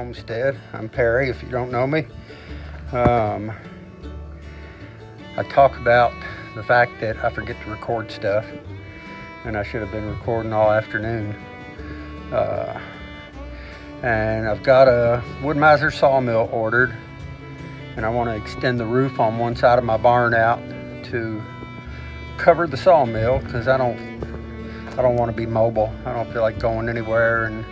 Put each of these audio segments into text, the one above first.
Homestead. I'm Perry, if you don't know me. I talk about the fact that I forget to record stuff, and I should have been recording all afternoon. And I've got a wood miser sawmill ordered, and I want to extend the roof on one side of my barn out to cover the sawmill, because I don't want to be mobile. I don't feel like going anywhere and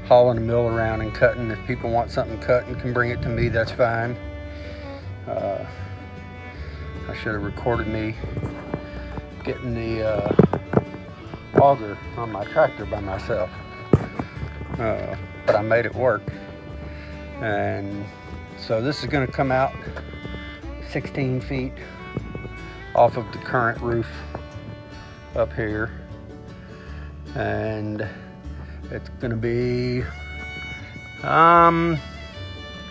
hauling the mill around and cutting. If people want something cut and can bring it to me, that's fine. I should have recorded me getting the auger on my tractor by myself, but I made it work. And so this is going to come out 16 feet off of the current roof up here, and it's going to be a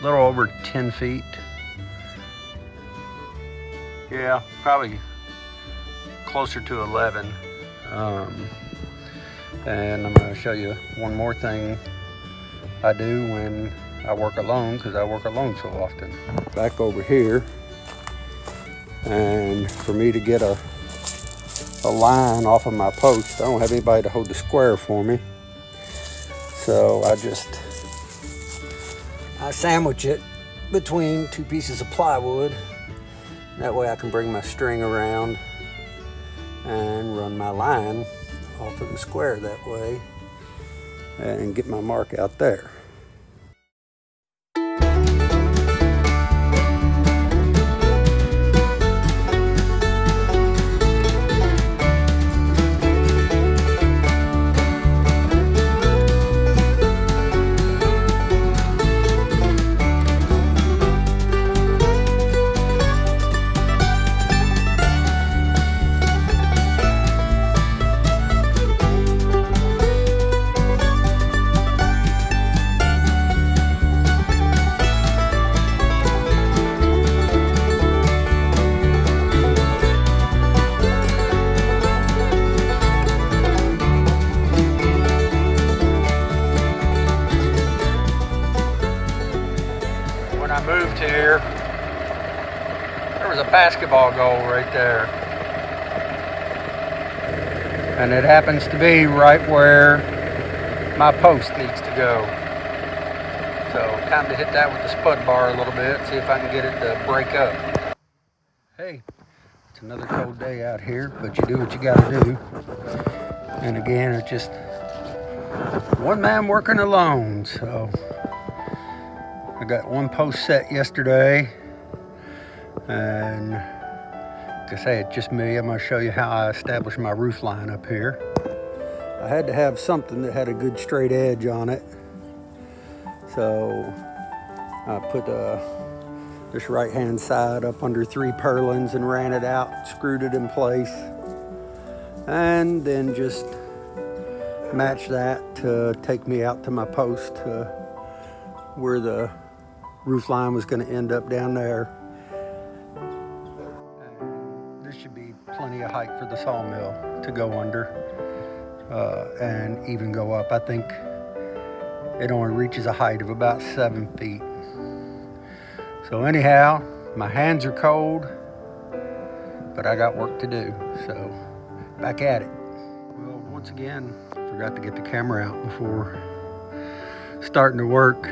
little over 10 feet. Yeah, probably closer to 11. And I'm going to show you one more thing I do when I work alone, because I work alone so often. Back over here, and for me to get a line off of my post, I don't have anybody to hold the square for me, so I sandwich it between two pieces of plywood. That way I can bring my string around and run my line off of the square that way and get my mark out there. Moved here, there was a basketball goal right there, and it happens to be right where my post needs to go. So time to hit that with the spud bar a little bit, see if I can get it to break up. Hey, it's another cold day out here, but you do what you gotta do. And again, it's just one man working alone, so I got one post set yesterday, and like I say, it's just me. I'm going to show you how I established my roof line up here. I had to have something that had a good straight edge on it, so I put this right hand side up under 3 purlins and ran it out, screwed it in place, and then just matched that to take me out to my post where the roof line was going to end up down there. And this should be plenty of height for the sawmill to go under and even go up. I think it only reaches a height of about 7 feet. So anyhow, my hands are cold, but I got work to do, so back at it. Well, once again, forgot to get the camera out before starting to work.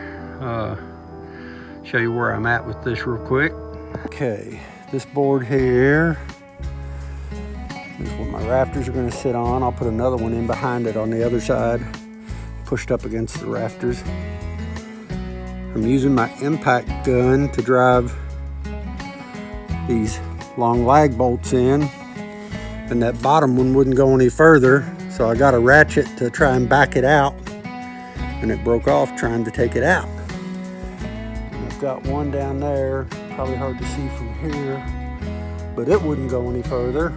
Show you where I'm at with this real quick. Okay, this board here is what my rafters are going to sit on. I'll put another one in behind it on the other side, pushed up against the rafters. I'm using my impact gun to drive these long lag bolts in, and that bottom one wouldn't go any further, so I got a ratchet to try and back it out, and it broke off trying to take it out. Got one down there, probably hard to see from here, but it wouldn't go any further.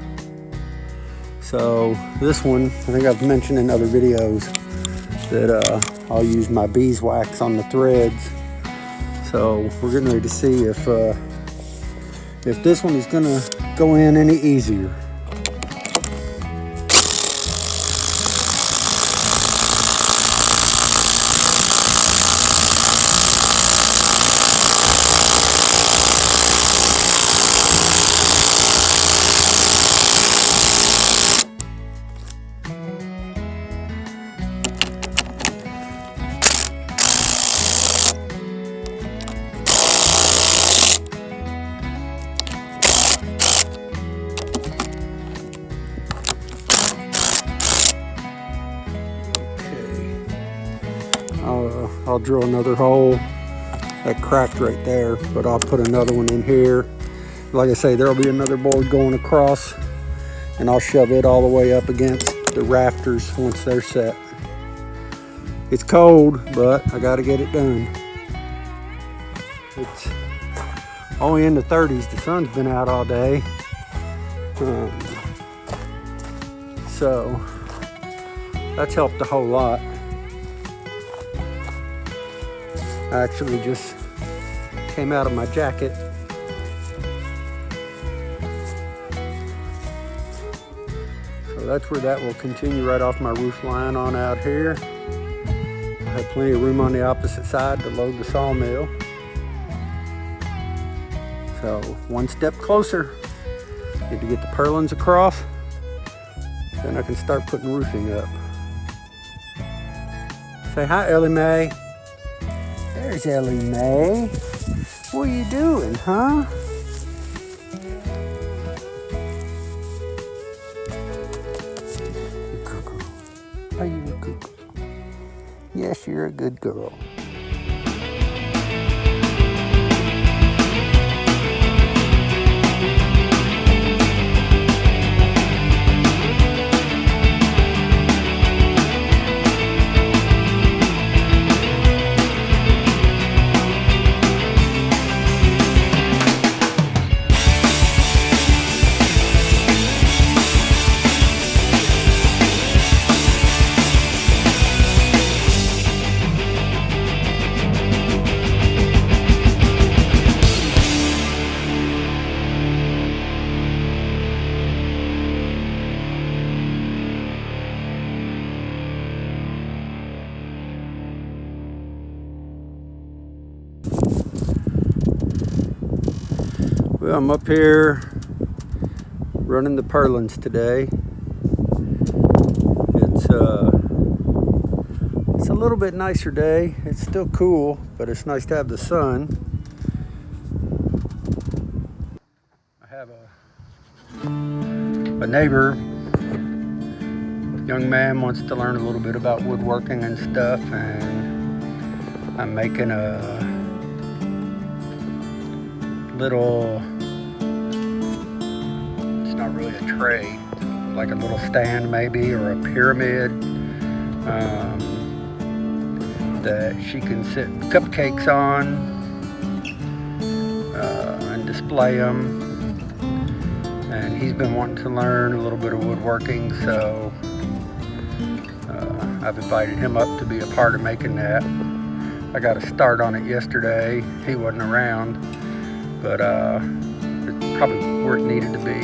So this one, I think I've mentioned in other videos that I'll use my beeswax on the threads. So we're getting ready to see if this one is gonna go in any easier. I'll drill another hole. That cracked right there, but I'll put another one in here. Like I say, there'll be another board going across, and I'll shove it all the way up against the rafters once they're set. It's cold, but I gotta get it done. It's only in the 30s. The sun's been out all day. So that's helped a whole lot. I actually just came out of my jacket. So that's where that will continue, right off my roof line on out here. I have plenty of room on the opposite side to load the sawmill. So one step closer. Need to get the purlins across, then I can start putting roofing up. Say hi, Ellie Mae. There's Ellie Mae. What are you doing, huh? You good girl. Are you a good girl? Yes, you're a good girl. Well, I'm up here running the purlins today. It's a little bit nicer day. It's still cool, but it's nice to have the sun. I have a neighbor, young man, wants to learn a little bit about woodworking and stuff, and I'm making a little, it's not really a tray, like a little stand maybe, or a pyramid that she can sit cupcakes on and display them. And he's been wanting to learn a little bit of woodworking, so I've invited him up to be a part of making that. I got a start on it yesterday. He wasn't around, but it's probably where it needed to be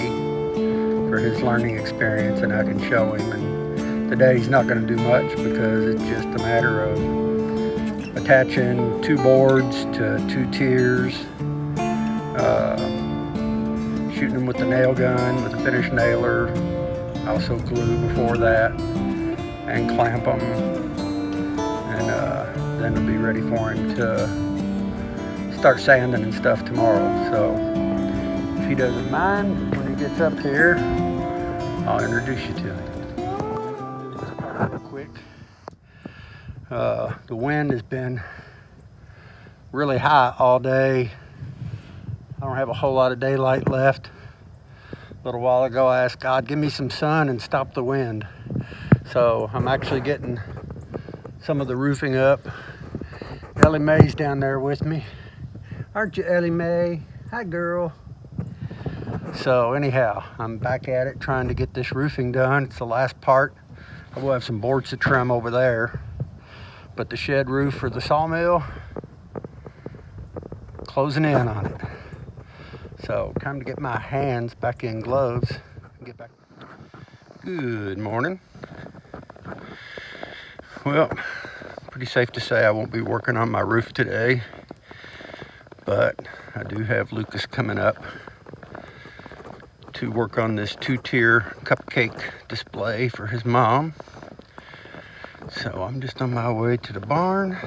for his learning experience, and I can show him. And today he's not going to do much because it's just a matter of attaching 2 boards to 2 tiers, shooting them with the nail gun with a finish nailer, also glue before that, and clamp them, and then it'll be ready for him to start sanding and stuff tomorrow. So if he doesn't mind, when he gets up here, I'll introduce you to him. Just real quick. The wind has been really high all day. I don't have a whole lot of daylight left. A little while ago I asked God, give me some sun and stop the wind. So I'm actually getting some of the roofing up. Ellie Mae's down there with me. Aren't you, Ellie Mae? Hi, girl. So anyhow, I'm back at it trying to get this roofing done. It's the last part. I will have some boards to trim over there. But the shed roof for the sawmill, closing in on it. So time to get my hands back in gloves and get back. Good morning. Well, pretty safe to say I won't be working on my roof today, but I do have Lucas coming up to work on this 2-tier cupcake display for his mom. So I'm just on my way to the barn,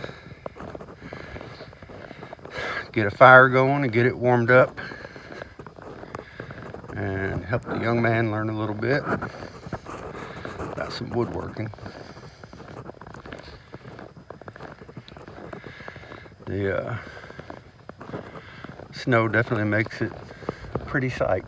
get a fire going and get it warmed up, and help the young man learn a little bit about some woodworking. The snow definitely makes it a pretty sight.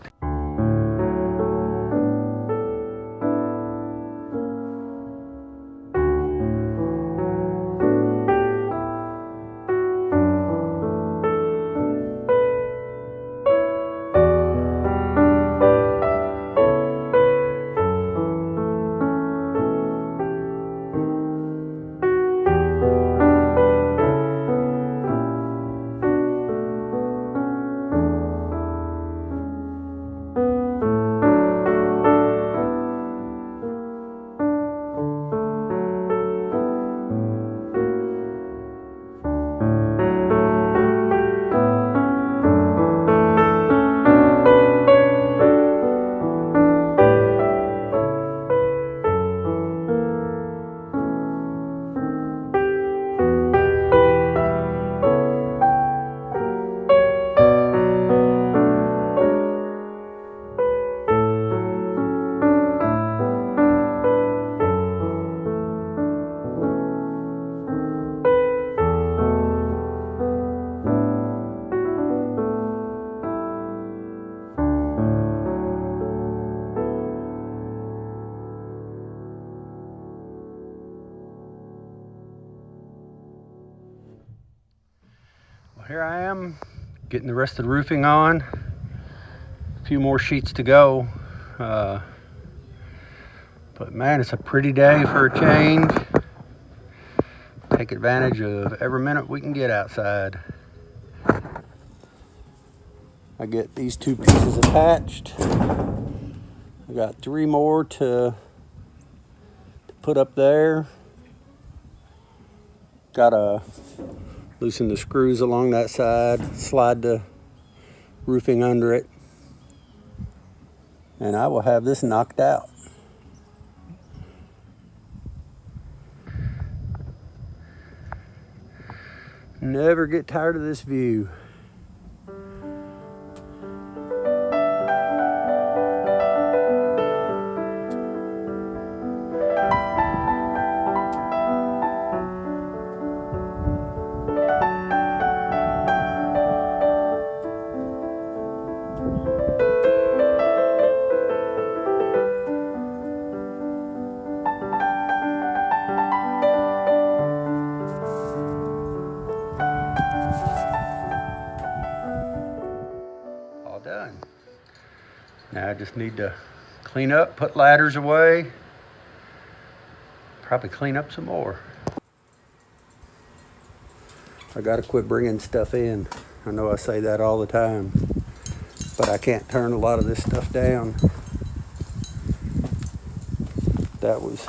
Here I am getting the rest of the roofing on. A few more sheets to go. But man, it's a pretty day for a change. Take advantage of every minute we can get outside. I get these 2 pieces attached. I got 3 more to put up there. Gotta loosen the screws along that side, slide the roofing under it, and I will have this knocked out. Never get tired of this view. Done. Now I just need to clean up, put ladders away, probably clean up some more. I gotta quit bringing stuff in. I know I say that all the time, but I can't turn a lot of this stuff down. That was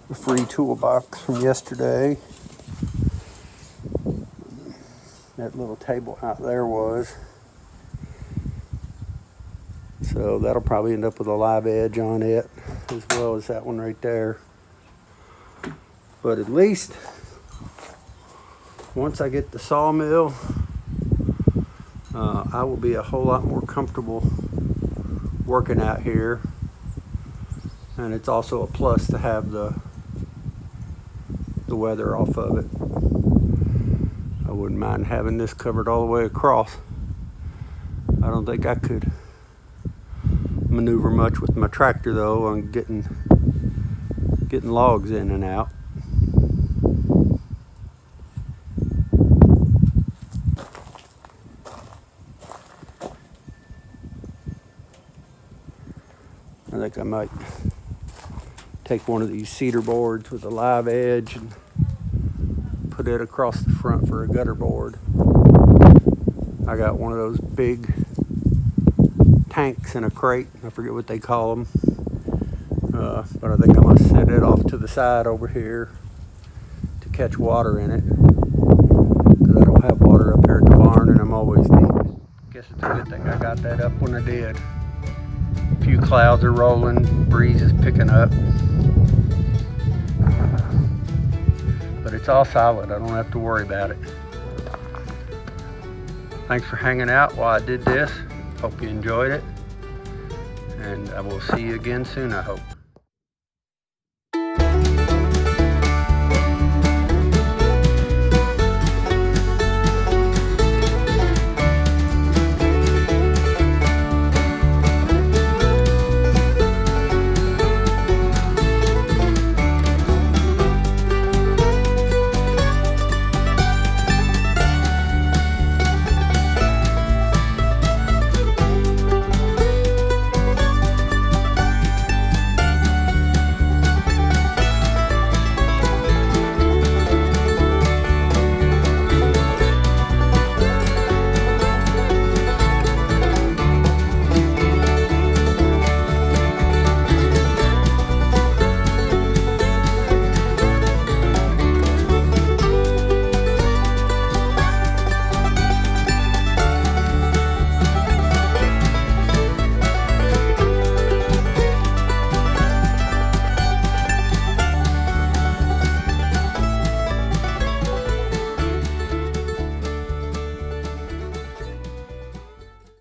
a free toolbox from yesterday. That little table out there was. So that'll probably end up with a live edge on it, as well as that one right there. But at least once I get the sawmill, I will be a whole lot more comfortable working out here. And it's also a plus to have the weather off of it. I wouldn't mind having this covered all the way across. I don't think I could maneuver much with my tractor though on getting logs in and out. I think I might take one of these cedar boards with a live edge and put it across the front for a gutter board. I got one of those big tanks in a crate. I forget what they call them. But I think I'm going to set it off to the side over here to catch water in it. Because I don't have water up here at the barn and I'm always needing. Guess it's a good thing I got that up when I did. A few clouds are rolling, breeze is picking up. But it's all solid, I don't have to worry about it. Thanks for hanging out while I did this. Hope you enjoyed it. And I will see you again soon, I hope.